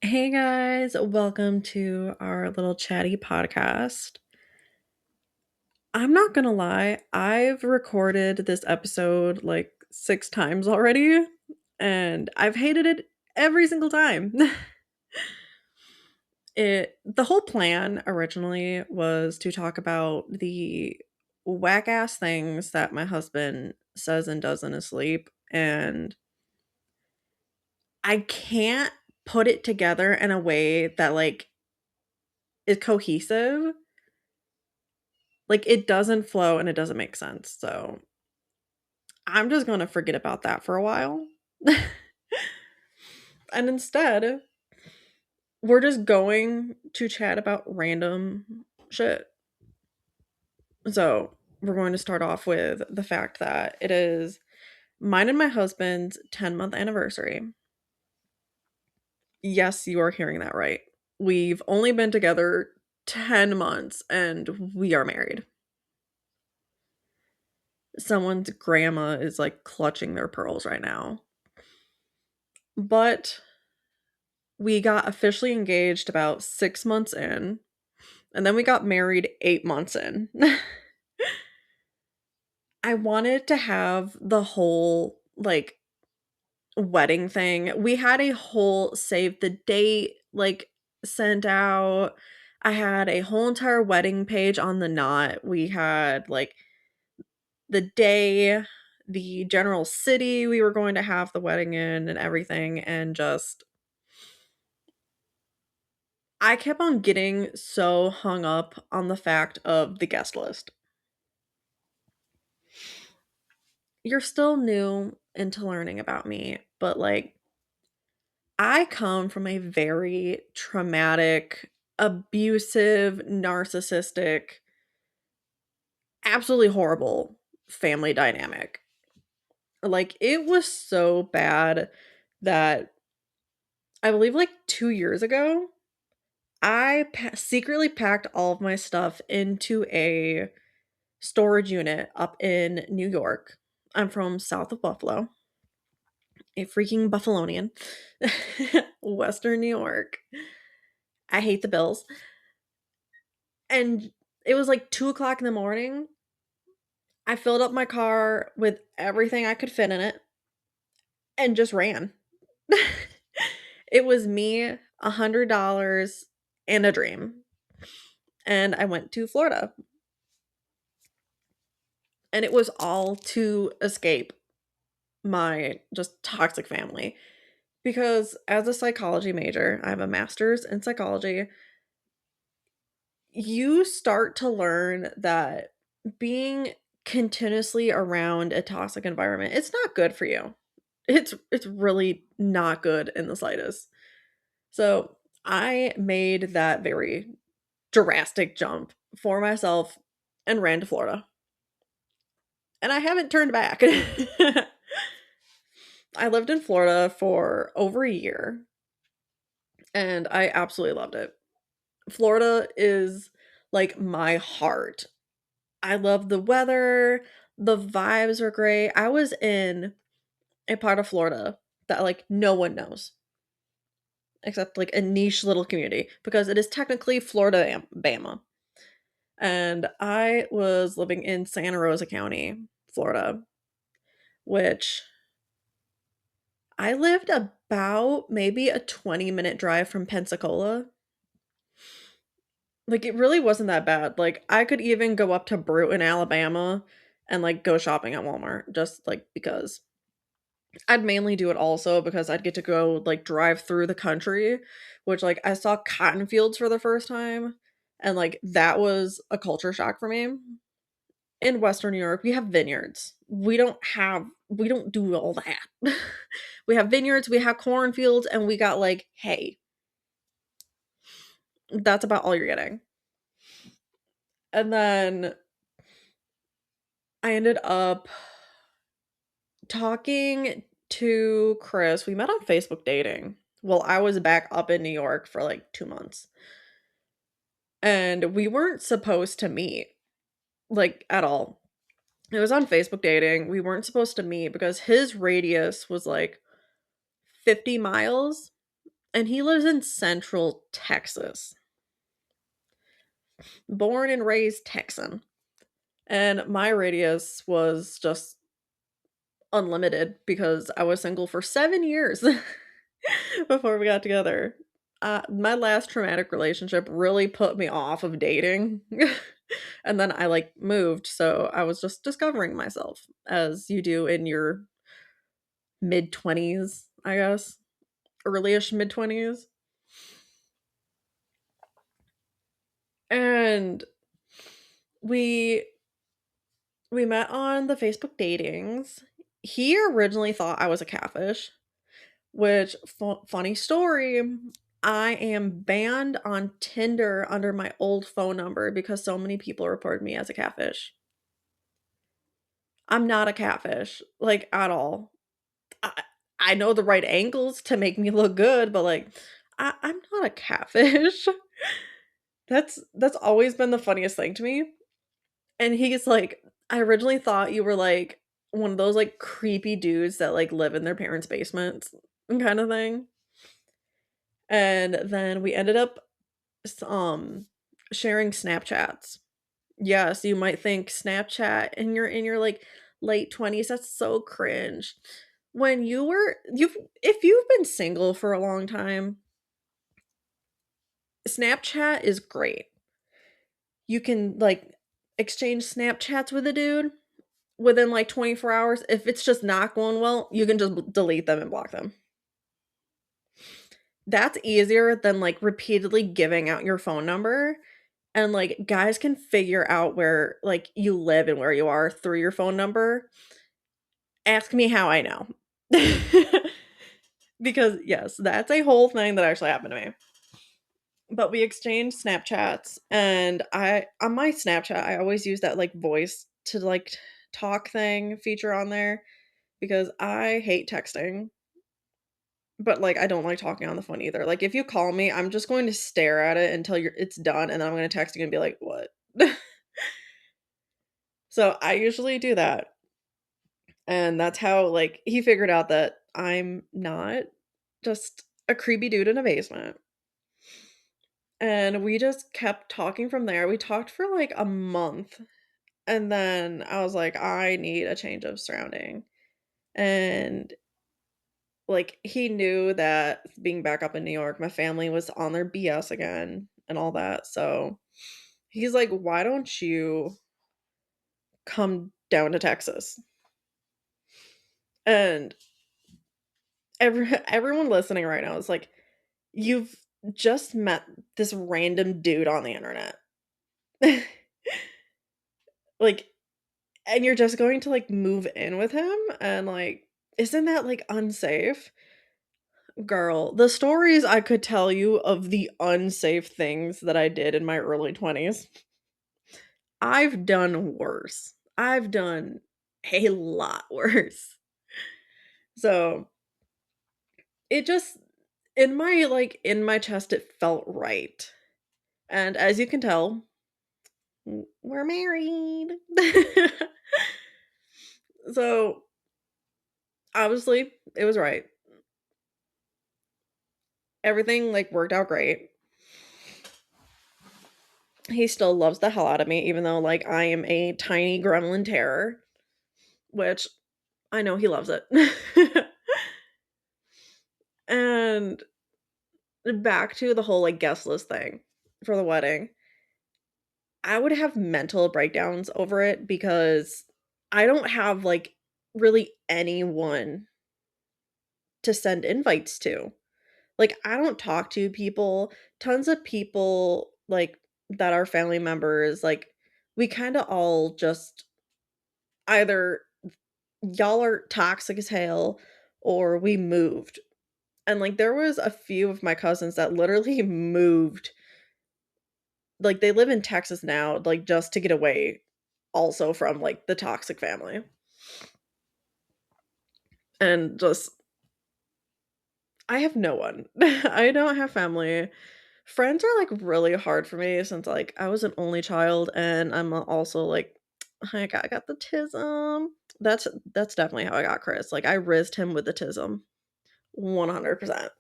Hey guys, welcome to our little chatty podcast. I'm not gonna lie, I've recorded this episode like 6 times already, and I've hated it every single time. The whole plan originally was to talk about the whack ass things that my husband says and does in his sleep, and I can't put it together in a way that is cohesive. Like, it doesn't flow and it doesn't make sense, so I'm just gonna forget about that for a while. And instead, we're just going to chat about random shit. So, we're going to start off with the fact that it is mine and my husband's 10-month anniversary. Yes, you are hearing that right. We've only been together 10 months and we are married. Someone's grandma is like clutching their pearls right now. But we got officially engaged about 6 months in, and then we got married 8 months in. I wanted to have the whole, wedding thing. We had a whole save the date, sent out. I had a whole entire wedding page on The Knot. We had, the day, the general city we were going to have the wedding in and everything, and just I kept on getting so hung up on the fact of the guest list. You're still new into learning about me, but I come from a very traumatic, abusive, narcissistic, absolutely horrible family dynamic. Like, it was so bad that I believe 2 years ago, secretly packed all of my stuff into a storage unit up in New York. I'm from south of Buffalo, a freaking Buffalonian. Western New York. I hate the Bills. And it was like 2 o'clock in the morning. I filled up my car with everything I could fit in it and just ran. It was me, $100, and a dream. And I went to Florida. And it was all to escape my just toxic family. Because as a psychology major, I have a master's in psychology. You start to learn that being continuously around a toxic environment, it's not good for you. It's really not good in the slightest. So, I made that very drastic jump for myself and ran to Florida. And I haven't turned back. I lived in Florida for over a year and I absolutely loved it. Florida is like my heart. I love the weather, the vibes are great. I was in a part of Florida that no one knows except a niche little community because it is technically Florida Bama. And I was living in Santa Rosa County, Florida, which I lived about maybe a 20-minute drive from Pensacola. It really wasn't that bad. I could even go up to Brewton, Alabama and go shopping at Walmart just because. I'd mainly do it also because I'd get to go drive through the country, which I saw cotton fields for the first time and that was a culture shock for me. In Western Europe, we have vineyards. We don't do all that. We have vineyards, we have cornfields, and we got hay. That's about all you're getting. And then I ended up talking to Chris. We met on Facebook dating. Well, I was back up in New York for 2 months. And we weren't supposed to meet, at all. It was on Facebook dating. We weren't supposed to meet because his radius was 50 miles and he lives in Central Texas. Born and raised Texan. And my radius was just unlimited because I was single for 7 years before we got together. My last traumatic relationship really put me off of dating. And then I, like, moved, so I was just discovering myself, as you do in your mid-20s, I guess. Early-ish mid-20s. And we we met on the Facebook datings. He originally thought I was a catfish, which funny story, I am banned on Tinder under my old phone number because so many people reported me as a catfish. I'm not a catfish, like, at all. I I know the right angles to make me look good, but, like, I'm not a catfish. That's always been the funniest thing to me. And he's like, "I originally thought you were, like, one of those, like, creepy dudes that, like, live in their parents' basements kinda thing." And then we ended up sharing Snapchats. Yes, you might think Snapchat and you're in your, like, late 20s, that's so cringe. When you've if you've been single for a long time, Snapchat is great. You can, like, exchange Snapchats with a dude within, like, 24 hours. If it's just not going well, you can just delete them and block them. That's easier than, like, repeatedly giving out your phone number, and, like, guys can figure out where, like, you live and where you are through your phone number. Ask me how I know. Because, yes, that's a whole thing that actually happened to me. But we exchanged Snapchats, and I on my Snapchat, I always use that, like, voice to, like, talk thing feature on there because I hate texting, but, like, I don't like talking on the phone either. Like, if you call me, I'm just going to stare at it until it's done, and then I'm gonna text you and be like, "What?" So, I usually do that, and that's how, like, he figured out that I'm not just a creepy dude in a basement. And we just kept talking from there. We talked for, like, a month, and then I was like, "I need a change of surrounding." And, like, he knew that being back up in New York, my family was on their BS again and all that, so he's like, "Why don't you come down to Texas?" And everyone listening right now is like, "You've just met this random dude on the internet." Like, and you're just going to, like, move in with him, and, like, isn't that, like, unsafe? Girl, the stories I could tell you of the unsafe things that I did in my early 20s, I've done worse. I've done a lot worse. So, it just in my chest, it felt right. And as you can tell, we're married. So, obviously, it was right. Everything, like, worked out great. He still loves the hell out of me, even though, like, I am a tiny gremlin terror, which I know he loves it. And back to the whole, like, guest list thing for the wedding. I would have mental breakdowns over it because I don't have, like, really anyone to send invites to. Like, I don't talk to people. Tons of people, like, that are family members, like, we kinda all just either y'all are toxic as hell or we moved. And, like, there was a few of my cousins that literally moved. Like, they live in Texas now, like, just to get away also from, like, the toxic family. And just I have no one. I don't have family. Friends are, like, really hard for me since, like, I was an only child and I'm also, like, I got the tism. That's definitely how I got Chris. Like, I rizzed him with the tism. 100%.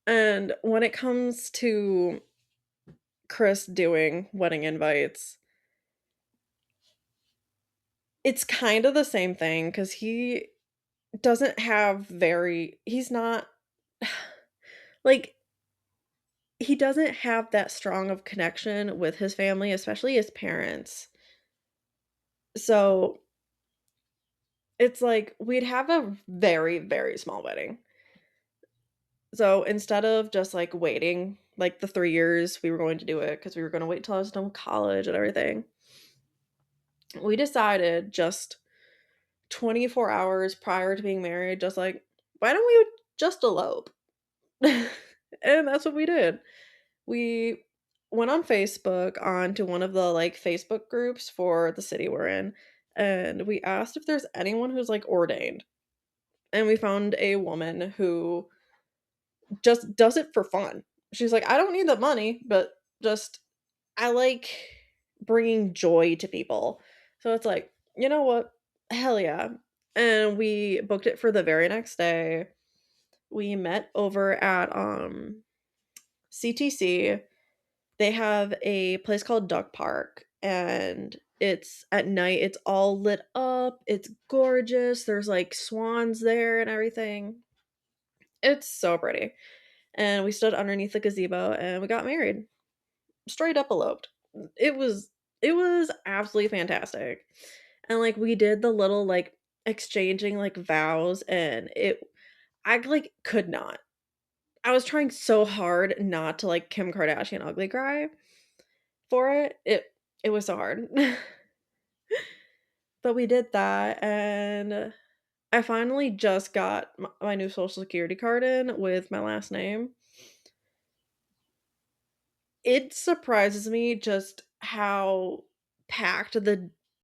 And when it comes to Chris doing wedding invites, it's kind of the same thing because doesn't have very he's not like, he doesn't have that strong of connection with his family, especially his parents. So, it's like we'd have a very, very small wedding. So, instead of just, like, waiting, like, the 3 years we were going to do it because we were gonna wait till I was done with college and everything, we decided just 24 hours prior to being married, just like, "Why don't we just elope?" And that's what we did. We went on Facebook onto one of the, like, Facebook groups for the city we're in, and we asked if there's anyone who's, like, ordained, and we found a woman who just does it for fun. She's like, "I don't need the money, but just I like bringing joy to people." So it's like, "You know what? Hell yeah." And we booked it for the very next day. We met over at, CTC. They have a place called Duck Park, and it's at night, it's all lit up, it's gorgeous, there's, like, swans there and everything. It's so pretty, and we stood underneath the gazebo, and we got married. Straight up eloped. It was absolutely fantastic, and, like, we did the little, like, exchanging, like, vows, and I, like, could not. I was trying so hard not to, like, Kim Kardashian ugly cry for it. It was so hard. But we did that, and I finally just got my new Social Security card in with my last name. It surprises me just how packed the